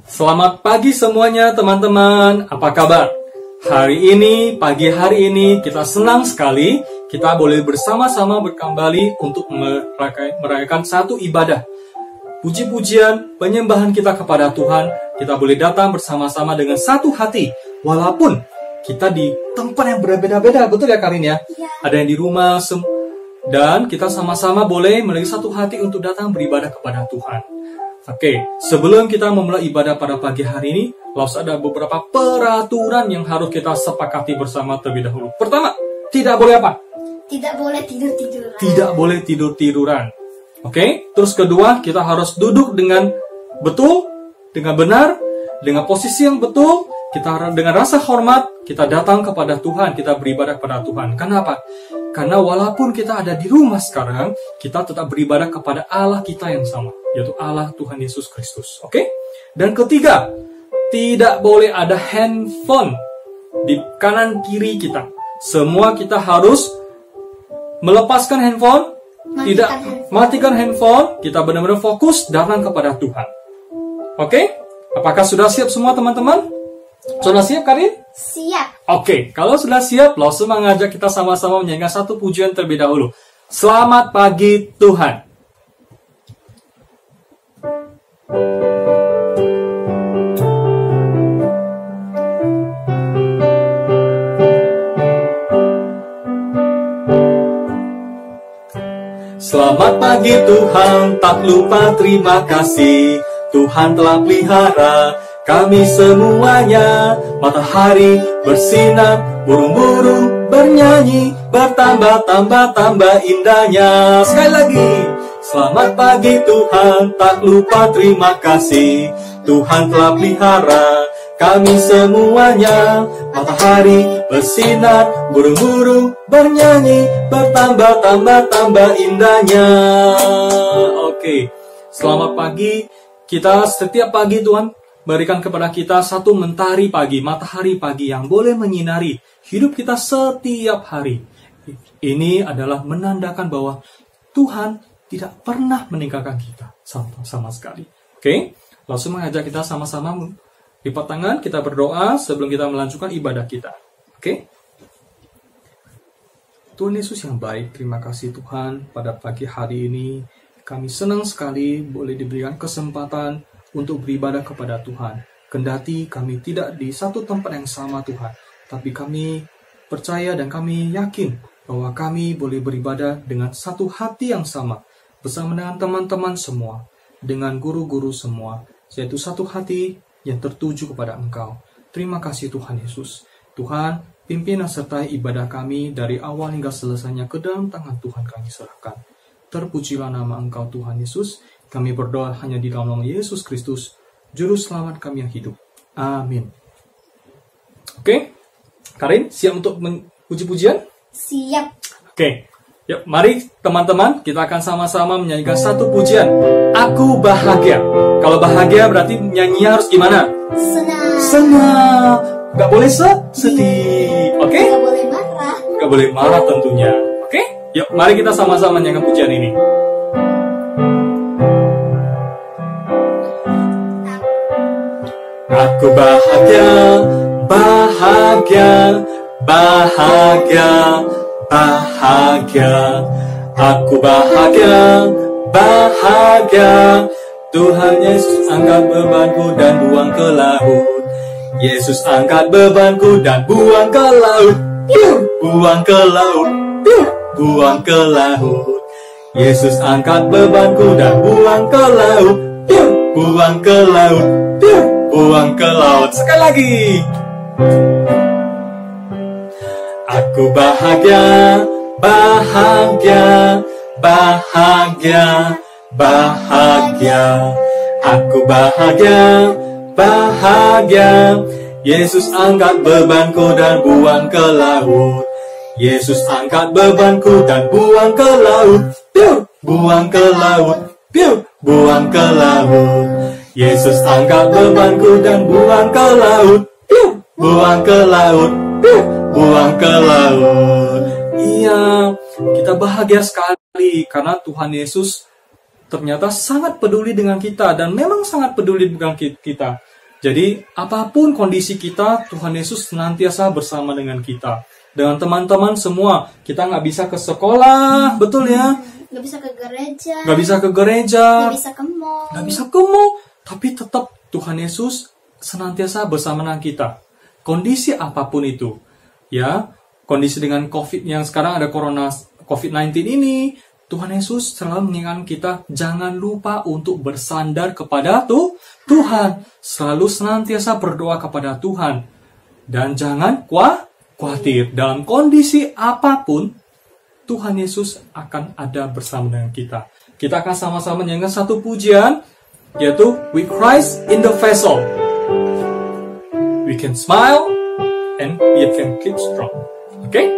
Selamat pagi semuanya teman-teman, apa kabar? Pagi hari ini kita senang sekali kita boleh bersama-sama kembali untuk merayakan satu ibadah. Puji-pujian, penyembahan kita kepada Tuhan, kita boleh datang bersama-sama dengan satu hati. Walaupun kita di tempat yang berbeda-beda, betul ya Karin ya? Ada yang di rumah, dan kita sama-sama boleh memiliki satu hati untuk datang beribadah kepada Tuhan. Oke, sebelum kita memulai ibadah pada pagi hari ini, harus ada beberapa peraturan yang harus kita sepakati bersama terlebih dahulu. Pertama, tidak boleh apa? Tidak boleh tidur-tiduran. Tidak boleh tidur-tiduran. Oke, terus kedua, kita harus duduk dengan betul, dengan benar, dengan posisi yang betul, kita dengan rasa hormat, kita datang kepada Tuhan, kita beribadah kepada Tuhan. Kenapa? Karena walaupun kita ada di rumah sekarang, kita tetap beribadah kepada Allah kita yang sama, yaitu Allah Tuhan Yesus Kristus. Oke? Dan ketiga, tidak boleh ada handphone di kanan kiri kita. Semua kita harus melepaskan handphone, matikan handphone, kita benar-benar fokus datang kepada Tuhan. Oke? Apakah sudah siap semua teman-teman? Sudah siap Karin? Siap. Oke, kalau sudah siap, langsung mengajak kita sama-sama menyanyikan satu pujian terlebih dahulu. Selamat pagi Tuhan. Selamat pagi Tuhan, tak lupa terima kasih. Tuhan telah pelihara kami semuanya. Matahari bersinar, burung-burung bernyanyi, bertambah-tambah indahnya. Sekali lagi, selamat pagi Tuhan, tak lupa terima kasih. Tuhan telah pelihara kami semuanya. Matahari bersinar, burung-burung bernyanyi, bertambah-tambah indahnya. Oke, selamat pagi. Kita setiap pagi Tuhan berikan kepada kita satu mentari pagi, matahari pagi yang boleh menyinari hidup kita setiap hari. Ini adalah menandakan bahwa Tuhan tidak pernah meninggalkan kita sama sekali. Oke, langsung mengajak kita sama-sama lipat tangan, kita berdoa sebelum kita melanjutkan ibadah kita. Oke. Tuhan Yesus yang baik, terima kasih Tuhan pada pagi hari ini. Kami senang sekali boleh diberikan kesempatan untuk beribadah kepada Tuhan. Kendati kami tidak di satu tempat yang sama Tuhan, tapi kami percaya dan kami yakin bahwa kami boleh beribadah dengan satu hati yang sama, bersama dengan teman-teman semua, dengan guru-guru semua, yaitu satu hati yang tertuju kepada Engkau. Terima kasih Tuhan Yesus. Tuhan, pimpin dan sertai ibadah kami dari awal hingga selesainya ke dalam tangan Tuhan kami serahkan. Terpujilah nama Engkau Tuhan Yesus. Kami berdoa hanya di dalam nama Yesus Kristus, Juru Selamat kami yang hidup. Amin. Oke, Karin, siap untuk puji-pujian? Siap. Oke, yuk mari teman-teman, kita akan sama-sama menyanyikan satu pujian. Aku bahagia. Kalau bahagia berarti nyanyinya harus gimana? Senang. Senang. Gak boleh sedih. Oke? Gak boleh marah. Gak boleh marah tentunya. Oke? Yuk, mari kita sama-sama menyanyikan pujian ini. Aku bahagia, bahagia, bahagia, bahagia. Aku bahagia, bahagia. Tuhan Yesus angkat bebanku dan buang ke laut. Yesus angkat bebanku dan buang ke laut. Buang ke laut. Buang ke laut. Yesus angkat bebanku dan buang ke laut. Buang ke laut. Buang ke laut. Sekali lagi. Aku bahagia, bahagia, bahagia, bahagia. Aku bahagia, bahagia. Yesus angkat bebanku dan buang ke laut. Yesus angkat bebanku dan buang ke laut. Buang ke laut. Buang ke laut. Yesus angkat bebanku dan buang ke laut. Buang ke laut. Buang ke laut. Iya, kita bahagia sekali karena Tuhan Yesus ternyata sangat peduli dengan kita dan memang sangat peduli dengan kita. Jadi apapun kondisi kita, Tuhan Yesus senantiasa bersama dengan kita. Dengan teman-teman semua, kita nggak bisa ke sekolah, betul ya? Nggak bisa ke gereja. Nggak bisa ke gereja. Nggak bisa ke mall. Nggak bisa ke mall. Tapi tetap Tuhan Yesus senantiasa bersama dengan kita. Kondisi apapun itu. Ya, kondisi dengan COVID yang sekarang ada COVID-19 ini, Tuhan Yesus selalu mengingatkan kita, jangan lupa untuk bersandar kepada Tuhan. Selalu senantiasa berdoa kepada Tuhan. Dan jangan khawatir. Dalam kondisi apapun, Tuhan Yesus akan ada bersama dengan kita. Kita akan sama-sama menyanyikan satu pujian, yaitu With Christ in the Vessel. We can smile and we can keep strong. Okay?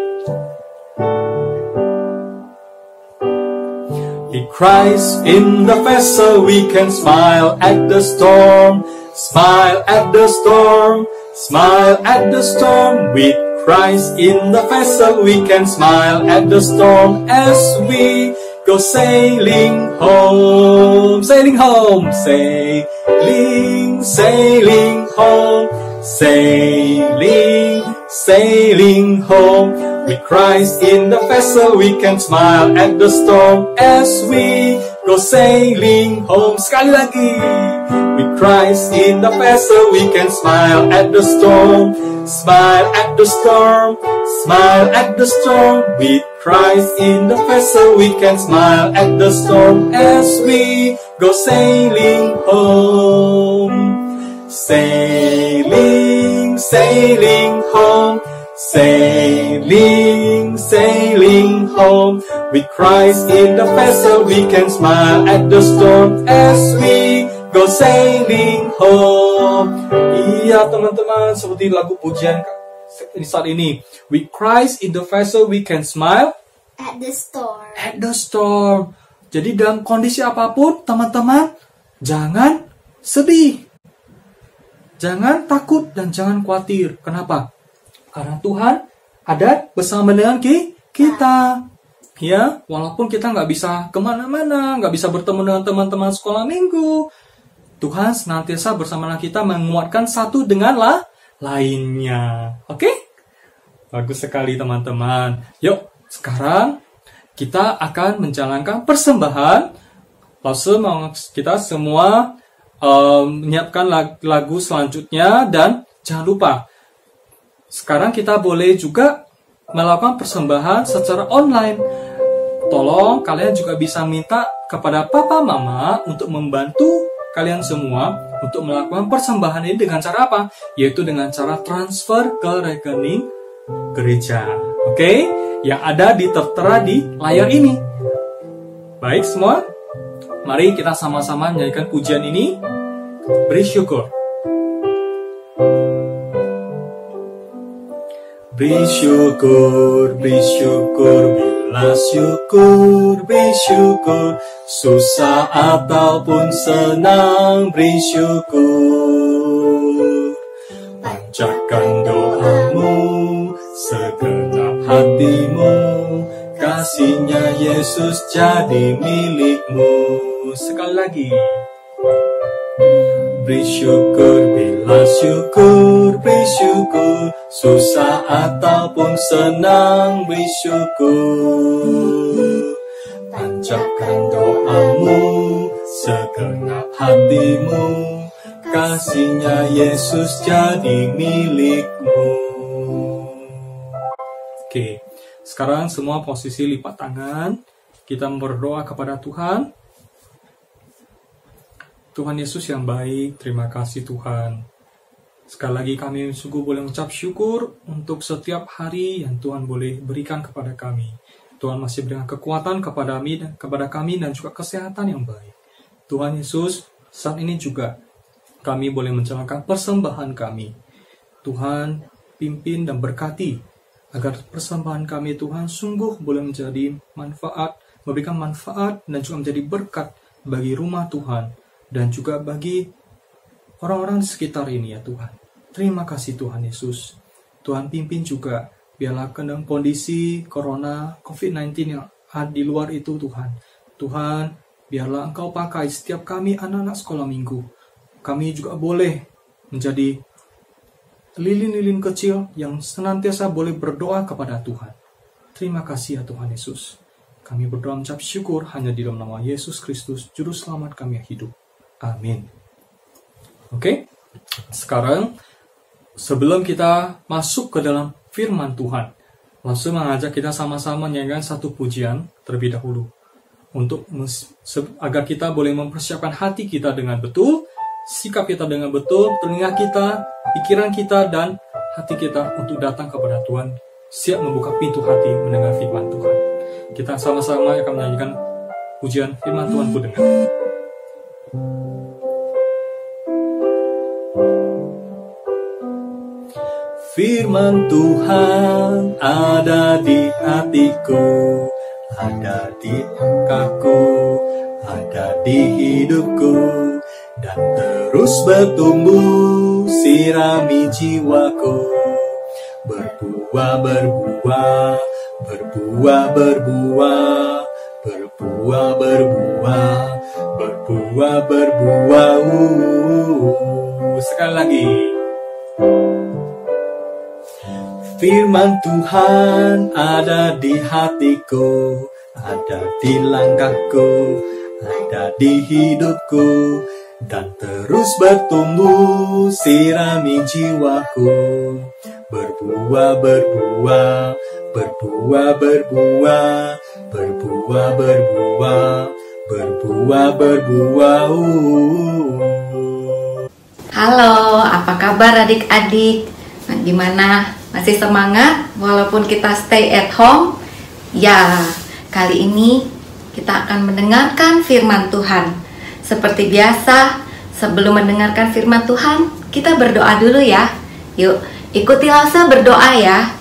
With Christ in the vessel, we can smile at the storm. Smile at the storm. Smile at the storm. With Christ in the vessel, we can smile at the storm as we go sailing home. Sailing home. Sailing, sailing home. Sailing, sailing home. With Christ in the vessel, we can smile at the storm as we go sailing home. Sekali lagi. With Christ in the vessel, we can smile at the storm. Smile at the storm. Smile at the storm. With Christ in the vessel, we can smile at the storm as we go sailing home. Sailing, sailing home. Sailing, sailing home. With Christ in the vessel, we can smile at the storm as we go sailing home. Iya teman-teman, seperti lagu pujian saat ini. With Christ in the vessel, we can smile at the storm. At the storm. Jadi dalam kondisi apapun, teman-teman, jangan sedih. Jangan takut dan jangan khawatir. Kenapa? Karena Tuhan ada bersama dengan kita. Ya, walaupun kita nggak bisa kemana-mana, nggak bisa bertemu dengan teman-teman sekolah minggu, Tuhan senantiasa bersama dengan kita menguatkan satu dengan lainnya. Oke? Bagus sekali teman-teman. Yuk, sekarang kita akan menjalankan persembahan. Lalu kita semua menyiapkan lagu selanjutnya dan jangan lupa sekarang kita boleh juga melakukan persembahan secara online. Tolong kalian juga bisa minta kepada papa mama untuk membantu kalian semua untuk melakukan persembahan ini dengan cara apa? Yaitu dengan cara transfer ke rekening gereja. Oke? Yang ada tertera di layar ini. Baik semua? Mari kita sama-sama menyanyikan pujian ini. Beri syukur. Beri syukur, beri syukur, bila syukur, beri syukur. Susah ataupun senang, beri syukur. Panjatkan doamu, segenap hatimu. Kasihnya Yesus jadi milikmu. Sekali lagi. Beri syukur, bila syukur, beri syukur. Susah ataupun senang, beri syukur. Panjatkan doamu, segenap hatimu. Kasihnya Yesus jadi milikmu. Oke, sekarang semua posisi lipat tangan. Kita berdoa kepada Tuhan. Tuhan Yesus yang baik, terima kasih Tuhan. Sekali lagi kami sungguh boleh mengucap syukur untuk setiap hari yang Tuhan boleh berikan kepada kami. Tuhan masih berikan kekuatan kepada kami dan juga kesehatan yang baik. Tuhan Yesus, saat ini juga kami boleh menjalankan persembahan kami. Tuhan pimpin dan berkati agar persembahan kami Tuhan sungguh boleh menjadi manfaat, memberikan manfaat dan juga menjadi berkat bagi rumah Tuhan dan juga bagi orang-orang di sekitar ini ya Tuhan. Terima kasih Tuhan Yesus. Tuhan pimpin juga biarlah dalam kondisi corona COVID-19 yang ada di luar itu Tuhan. Tuhan biarlah Engkau pakai setiap kami anak-anak sekolah minggu. Kami juga boleh menjadi lilin-lilin kecil yang senantiasa boleh berdoa kepada Tuhan. Terima kasih ya Tuhan Yesus. Kami berdoa mengucap syukur hanya di dalam nama Yesus Kristus, Juru Selamat kami yang hidup. Amin. Oke, sekarang sebelum kita masuk ke dalam firman Tuhan, langsung mengajak kita sama-sama menyanyikan satu pujian terlebih dahulu. Agar kita boleh mempersiapkan hati kita dengan betul, sikap kita dengan betul, telinga kita, pikiran kita, dan hati kita untuk datang kepada Tuhan, siap membuka pintu hati mendengar firman Tuhan. Kita sama-sama akan menyanyikan pujian firman Tuhan ku dengar. Firman Tuhan ada di hatiku, ada di langkahku, ada di hidupku, dan terus bertumbuh sirami jiwaku. Berbuah, berbuah, berbuah, berbuah, berbuah, berbuah, berbuah, berbuah. Sekali lagi. Firman Tuhan ada di hatiku, ada di langkahku, ada di hidupku, dan terus bertumbuh sirami jiwaku. Berbuah, berbuah, berbuah, berbuah, berbuah, berbuah, berbuah, berbuah. Halo, apa kabar adik-adik? Gimana? Masih semangat walaupun kita stay at home? Ya, kali ini kita akan mendengarkan firman Tuhan. Seperti biasa, sebelum mendengarkan firman Tuhan, kita berdoa dulu ya. Yuk, ikuti Lause berdoa ya.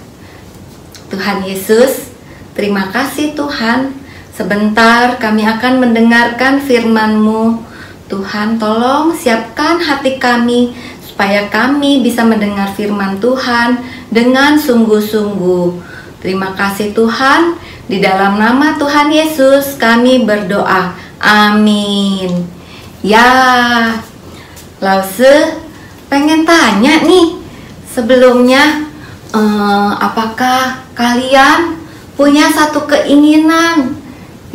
Tuhan Yesus, terima kasih Tuhan. Sebentar kami akan mendengarkan firman-Mu. Tuhan, tolong siapkan hati kami supaya kami bisa mendengar firman Tuhan dengan sungguh-sungguh. Terima kasih Tuhan. Di dalam nama Tuhan Yesus kami berdoa. Amin. Ya, Lause pengen tanya nih. Sebelumnya, apakah kalian punya satu keinginan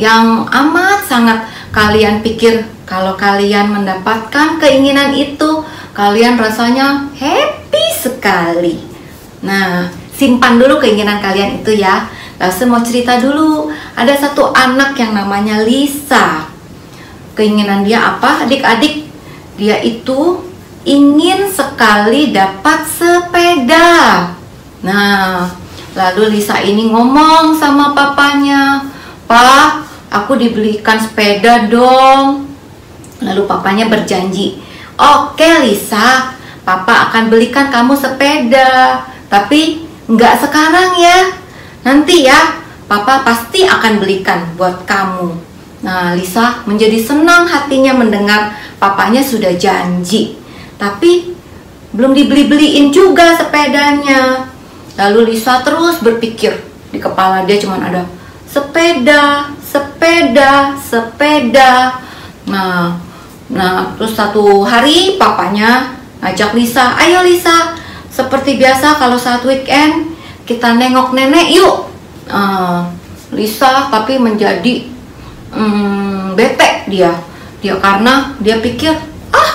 yang amat sangat kalian pikir kalau kalian mendapatkan keinginan itu, kalian rasanya happy sekali. Nah, simpan dulu keinginan kalian itu ya. Langsung mau cerita dulu. Ada satu anak yang namanya Lisa. Keinginan dia apa adik-adik? Dia itu ingin sekali dapat sepeda. Nah, lalu Lisa ini ngomong sama papanya, "Pak, aku dibelikan sepeda dong." Lalu papanya berjanji, "Oke Lisa, Papa akan belikan kamu sepeda. Tapi nggak sekarang ya. Nanti ya, Papa pasti akan belikan buat kamu." Nah, Lisa menjadi senang hatinya mendengar papanya sudah janji. Tapi belum dibeli-beliin juga sepedanya. Lalu Lisa terus berpikir, di kepala dia cuma ada sepeda, sepeda, sepeda. Nah, terus satu hari papanya ngajak Lisa, "Ayo Lisa, seperti biasa kalau saat weekend kita nengok nenek yuk." Lisa tapi menjadi bete dia karena dia pikir,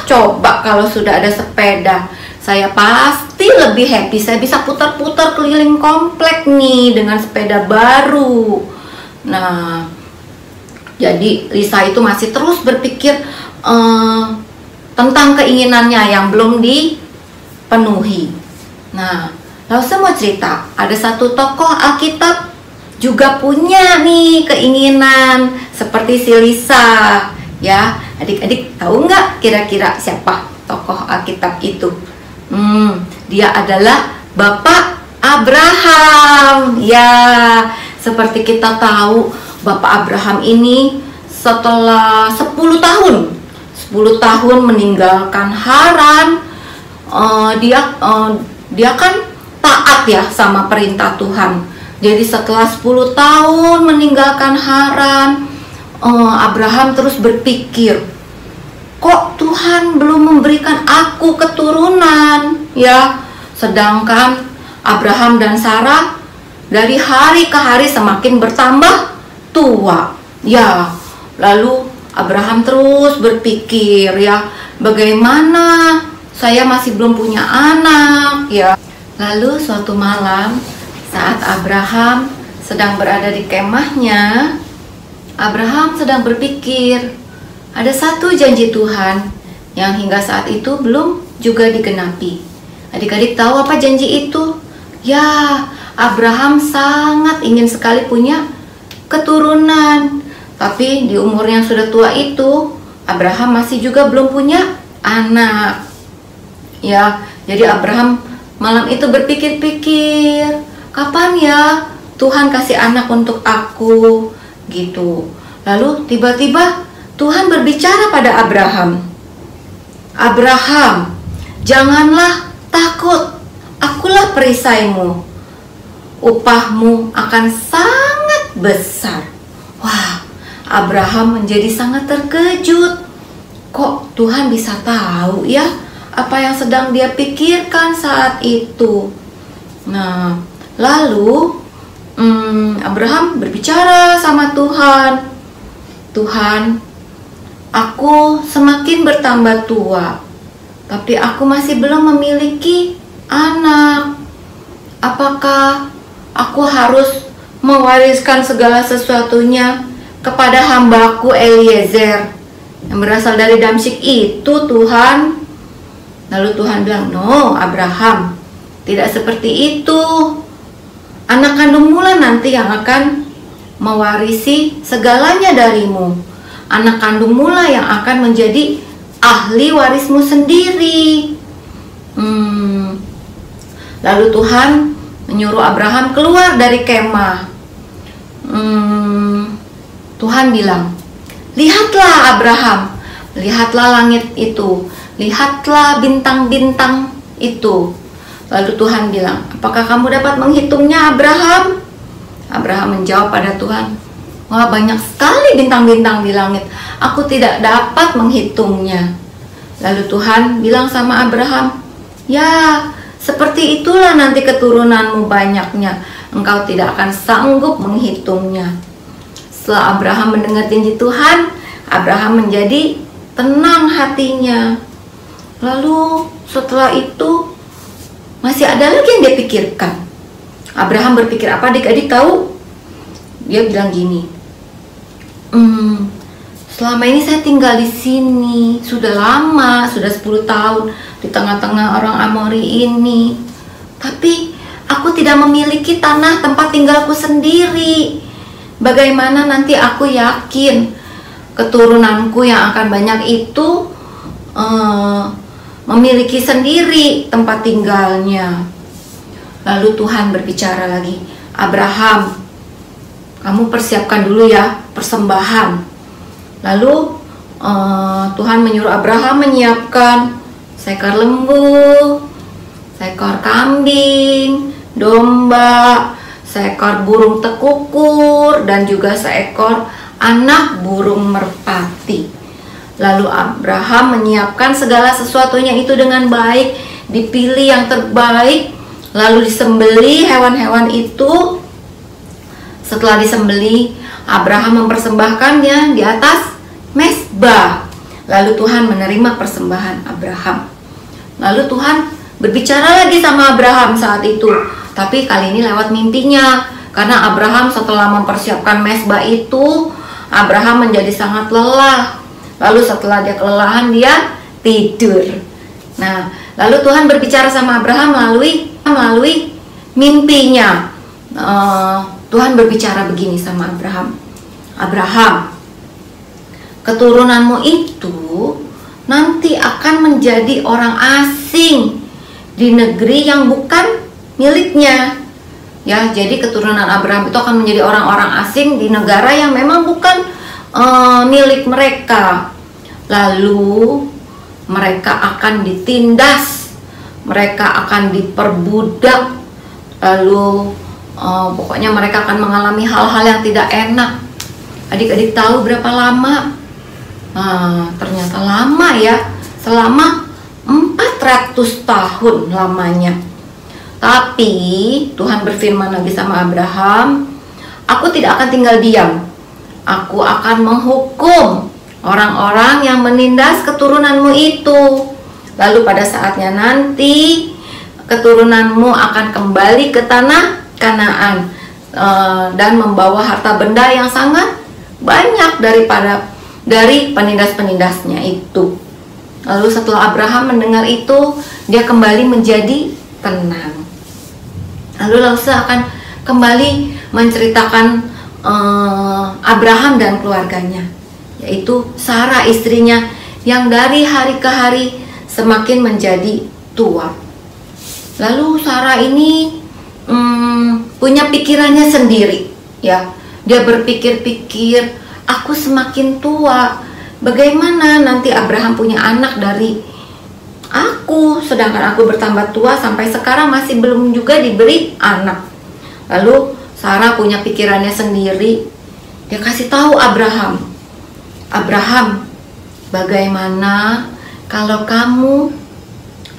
coba kalau sudah ada sepeda, saya pasti lebih happy. Saya bisa putar-putar keliling komplek nih dengan sepeda baru. Nah, jadi Lisa itu masih terus berpikir tentang keinginannya yang belum dipenuhi. Nah, lalu saya mau cerita, ada satu tokoh Alkitab juga punya nih keinginan seperti si Lisa. Ya, adik-adik tahu nggak kira-kira siapa tokoh Alkitab itu? Dia adalah Bapak Abraham. Ya, seperti kita tahu Bapak Abraham ini setelah 10 tahun meninggalkan Haran, dia kan taat ya sama perintah Tuhan. Jadi setelah 10 tahun meninggalkan Haran, Abraham terus berpikir, kok Tuhan belum memberikan aku keturunan ya? Sedangkan Abraham dan Sarah dari hari ke hari semakin bertambah tua ya. Lalu Abraham terus berpikir ya, bagaimana saya masih belum punya anak ya. Lalu suatu malam saat Abraham sedang berada di kemahnya, Abraham sedang berpikir, ada satu janji Tuhan yang hingga saat itu belum juga digenapi. Adik-adik tahu apa janji itu? Ya, Abraham sangat ingin sekali punya keturunan. Tapi di umur yang sudah tua itu, Abraham masih juga belum punya anak. Ya, jadi Abraham malam itu berpikir-pikir, kapan ya Tuhan kasih anak untuk aku? Gitu. Lalu tiba-tiba Tuhan berbicara pada Abraham. Abraham, janganlah takut, akulah perisaimu. Upahmu akan sangat besar. Wah, Abraham menjadi sangat terkejut. Kok Tuhan bisa tahu ya apa yang sedang dia pikirkan saat itu? Nah, lalu Abraham berbicara sama Tuhan. Tuhan, aku semakin bertambah tua, tapi aku masih belum memiliki anak. Apakah aku harus mewariskan segala sesuatunya kepada hambaku Eliezer yang berasal dari Damsyik itu, Tuhan? Lalu Tuhan bilang, no Abraham, tidak seperti itu. Anak kandungmu lah nanti yang akan mewarisi segalanya darimu. Anak kandungmu lah yang akan menjadi ahli warismu sendiri. Lalu Tuhan menyuruh Abraham keluar dari kemah. Tuhan bilang, lihatlah Abraham, lihatlah langit itu, lihatlah bintang-bintang itu. Lalu Tuhan bilang, apakah kamu dapat menghitungnya Abraham? Abraham menjawab pada Tuhan, wah banyak sekali bintang-bintang di langit, aku tidak dapat menghitungnya. Lalu Tuhan bilang sama Abraham, ya seperti itulah nanti keturunanmu banyaknya, engkau tidak akan sanggup menghitungnya. Setelah Abraham mendengar janji Tuhan, Abraham menjadi tenang hatinya. Lalu setelah itu masih ada lagi yang dia pikirkan. Abraham berpikir apa, adik-adik tahu? Dia bilang gini, selama ini saya tinggal di sini sudah lama, sudah 10 tahun di tengah-tengah orang Amori ini, tapi aku tidak memiliki tanah tempat tinggalku sendiri. Bagaimana nanti aku yakin keturunanku yang akan banyak itu memiliki sendiri tempat tinggalnya. Lalu Tuhan berbicara lagi, Abraham, kamu persiapkan dulu ya persembahan. Lalu Tuhan menyuruh Abraham menyiapkan seekor lembu, seekor kambing, domba, seekor burung tekukur, dan juga seekor anak burung merpati. Lalu Abraham menyiapkan segala sesuatunya itu dengan baik, dipilih yang terbaik, lalu disembelih hewan-hewan itu. Setelah disembelih, Abraham mempersembahkannya di atas mezbah. Lalu Tuhan menerima persembahan Abraham. Lalu Tuhan berbicara lagi sama Abraham saat itu, tapi kali ini lewat mimpinya. Karena Abraham setelah mempersiapkan mezbah itu, Abraham menjadi sangat lelah. Lalu setelah dia kelelahan, dia tidur. Nah, lalu Tuhan berbicara sama Abraham melalui mimpinya. Tuhan berbicara begini sama Abraham. Abraham, keturunanmu itu nanti akan menjadi orang asing di negeri yang bukan miliknya. Ya, jadi keturunan Abraham itu akan menjadi orang-orang asing di negara yang memang bukan milik mereka. Lalu mereka akan ditindas, mereka akan diperbudak, lalu pokoknya mereka akan mengalami hal-hal yang tidak enak. Adik-adik tahu berapa lama? Ternyata lama ya, selama 400 tahun lamanya. Tapi Tuhan berfirman lagi sama Abraham, aku tidak akan tinggal diam. Aku akan menghukum orang-orang yang menindas keturunanmu itu. Lalu pada saatnya nanti keturunanmu akan kembali ke tanah Kanaan dan membawa harta benda yang sangat banyak dari penindas-penindasnya itu. Lalu setelah Abraham mendengar itu, dia kembali menjadi tenang. Lalu Elsa akan kembali menceritakan Abraham dan keluarganya, yaitu Sarah istrinya yang dari hari ke hari semakin menjadi tua. Lalu Sarah ini punya pikirannya sendiri, ya. Dia berpikir-pikir, aku semakin tua, bagaimana nanti Abraham punya anak dari aku, sedangkan aku bertambah tua sampai sekarang masih belum juga diberi anak. Lalu Sarah punya pikirannya sendiri. Dia kasih tahu Abraham, bagaimana kalau kamu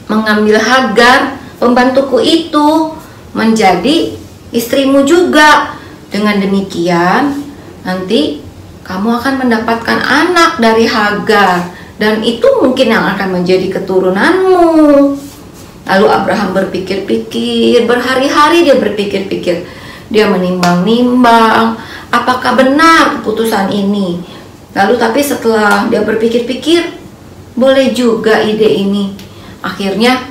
mengambil Hagar, pembantuku itu, menjadi istrimu juga. Dengan demikian, nanti kamu akan mendapatkan anak dari Hagar, dan itu mungkin yang akan menjadi keturunanmu. Lalu Abraham berpikir-pikir, berhari-hari dia berpikir-pikir. Dia menimbang-nimbang, apakah benar keputusan ini. Lalu tapi setelah dia berpikir-pikir, boleh juga ide ini. Akhirnya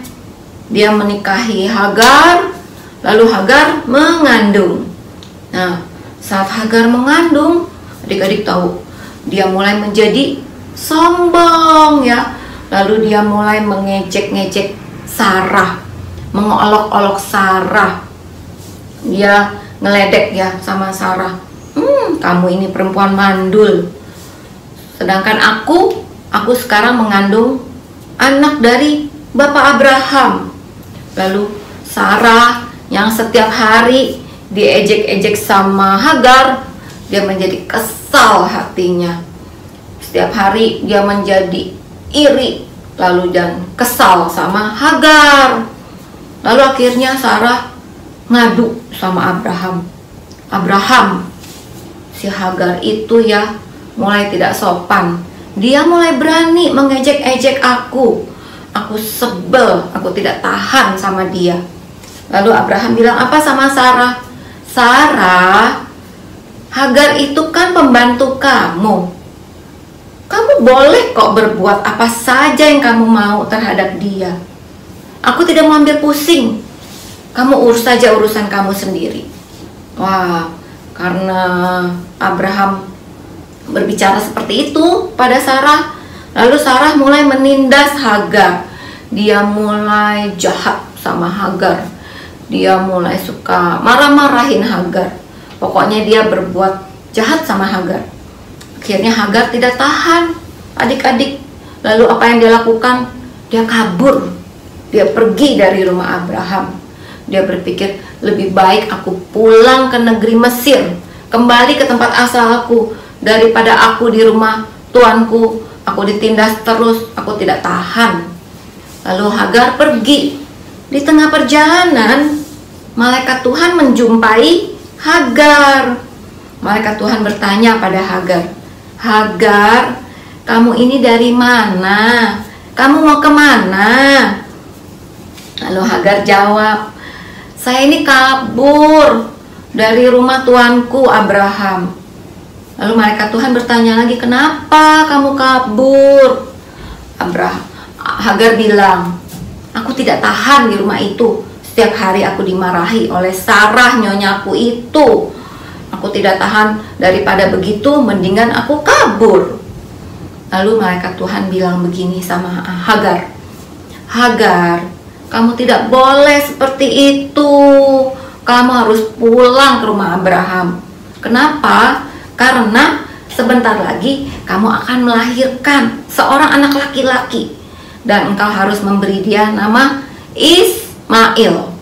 dia menikahi Hagar, lalu Hagar mengandung. Nah, saat Hagar mengandung, adik-adik tahu, dia mulai menjadi sombong ya. Lalu dia mulai mengejek-ngejek Sarah, mengolok-olok Sarah. Dia ngeledek ya sama Sarah. Kamu ini perempuan mandul. Sedangkan aku sekarang mengandung anak dari Bapak Abraham. Lalu Sarah yang setiap hari diejek-ejek sama Hagar, dia menjadi kesal hatinya. Setiap hari dia menjadi iri, lalu dan kesal sama Hagar. Lalu akhirnya Sarah ngadu sama Abraham, si Hagar itu ya mulai tidak sopan. Dia mulai berani mengejek-ejek aku. Aku sebel, aku tidak tahan sama dia. Lalu Abraham bilang apa sama Sarah? Sarah, Hagar itu kan pembantu kamu. Kamu boleh kok berbuat apa saja yang kamu mau terhadap dia. Aku tidak mau ambil pusing. Kamu urus saja urusan kamu sendiri. Wah, karena Abraham berbicara seperti itu pada Sarah, lalu Sarah mulai menindas Hagar. Dia mulai jahat sama Hagar. Dia mulai suka marah-marahin Hagar. Pokoknya dia berbuat jahat sama Hagar. Akhirnya Hagar tidak tahan, adik-adik. Lalu apa yang dia lakukan? Dia kabur. Dia pergi dari rumah Abraham. Dia berpikir, lebih baik aku pulang ke negeri Mesir, kembali ke tempat asalku, daripada aku di rumah tuanku. Aku ditindas terus, aku tidak tahan. Lalu Hagar pergi. Di tengah perjalanan, malaikat Tuhan menjumpai Hagar. Malaikat Tuhan bertanya pada Hagar, Hagar, kamu ini dari mana? Kamu mau kemana? Lalu Hagar jawab, saya ini kabur dari rumah tuanku Abraham. Lalu malaikat Tuhan bertanya lagi, kenapa kamu kabur? Hagar bilang, aku tidak tahan di rumah itu. Setiap hari aku dimarahi oleh Sarah nyonyaku itu. Aku tidak tahan, daripada begitu mendingan aku kabur. Lalu malaikat Tuhan bilang begini sama Hagar, Hagar, kamu tidak boleh seperti itu. Kamu harus pulang ke rumah Abraham. Kenapa? Karena sebentar lagi kamu akan melahirkan seorang anak laki-laki, dan engkau harus memberi dia nama Ismail.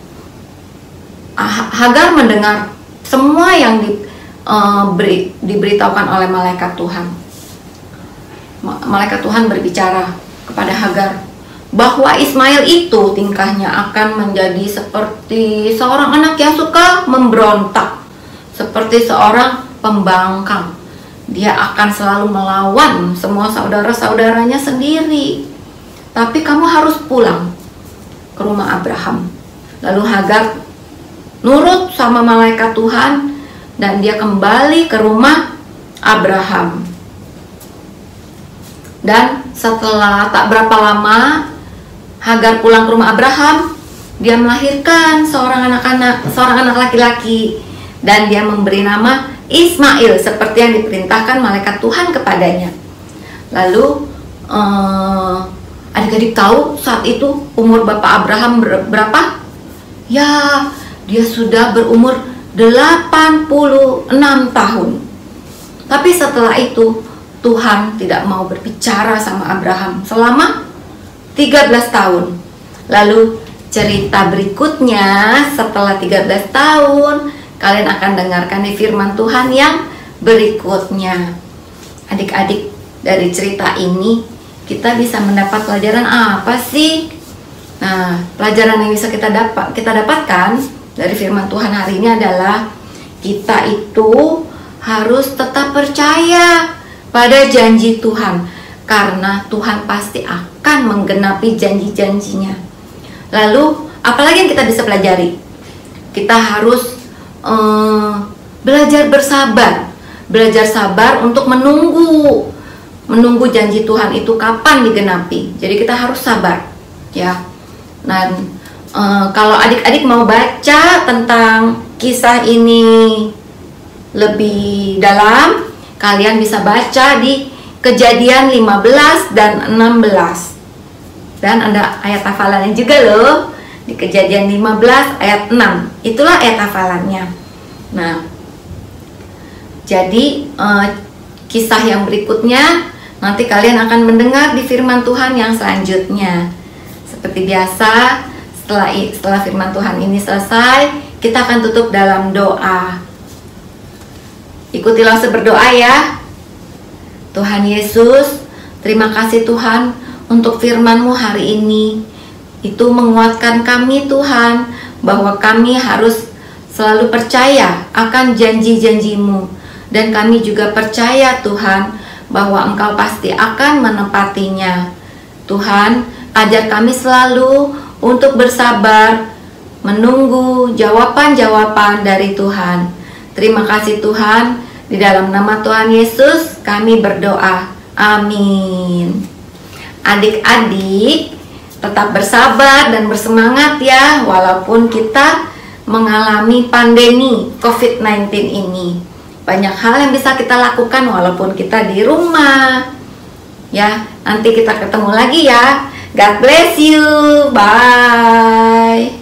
Hagar mendengar semua yang diberitahukan oleh malaikat Tuhan. Malaikat Tuhan berbicara kepada Hagar bahwa Ismail itu tingkahnya akan menjadi seperti seorang anak yang suka memberontak, seperti seorang pembangkang. Dia akan selalu melawan semua saudara-saudaranya sendiri. Tapi kamu harus pulang ke rumah Abraham. Lalu Hagar nurut sama malaikat Tuhan dan dia kembali ke rumah Abraham. Dan setelah tak berapa lama Hagar pulang ke rumah Abraham, dia melahirkan seorang anak laki-laki, dan dia memberi nama Ismail seperti yang diperintahkan malaikat Tuhan kepadanya. Lalu adik-adik tahu saat itu umur Bapak Abraham berapa? Ya, dia sudah berumur 86 tahun. Tapi setelah itu Tuhan tidak mau berbicara sama Abraham selama 13 tahun. Lalu cerita berikutnya setelah 13 tahun kalian akan dengarkan di firman Tuhan yang berikutnya. Adik-adik, dari cerita ini kita bisa mendapat pelajaran apa sih? Nah, pelajaran yang bisa kita dapatkan dari firman Tuhan hari ini adalah kita itu harus tetap percaya pada janji Tuhan, karena Tuhan pasti akan menggenapi janji-janjinya. Lalu, apalagi yang kita bisa pelajari? Kita harus belajar bersabar, belajar sabar untuk menunggu janji Tuhan itu kapan digenapi. Jadi kita harus sabar, ya. Dan kalau adik-adik mau baca tentang kisah ini lebih dalam, kalian bisa baca di Kejadian 15 dan 16. Dan ada ayat hafalannya juga loh. Di Kejadian 15 ayat 6. Itulah ayat hafalannya. Nah, jadi kisah yang berikutnya nanti kalian akan mendengar di firman Tuhan yang selanjutnya. Seperti biasa, setelah firman Tuhan ini selesai, kita akan tutup dalam doa. Ikutilah berdoa ya. Tuhan Yesus, terima kasih Tuhan untuk firman-Mu hari ini. Itu menguatkan kami Tuhan, bahwa kami harus selalu percaya akan janji-janji-Mu. Dan kami juga percaya Tuhan, bahwa Engkau pasti akan menepatinya. Tuhan, ajar kami selalu untuk bersabar, menunggu jawaban-jawaban dari Tuhan. Terima kasih Tuhan, di dalam nama Tuhan Yesus kami berdoa. Amin. Adik-adik, tetap bersabar dan bersemangat ya, walaupun kita mengalami pandemi COVID-19 ini. Banyak hal yang bisa kita lakukan walaupun kita di rumah. Ya, nanti kita ketemu lagi ya. God bless you. Bye.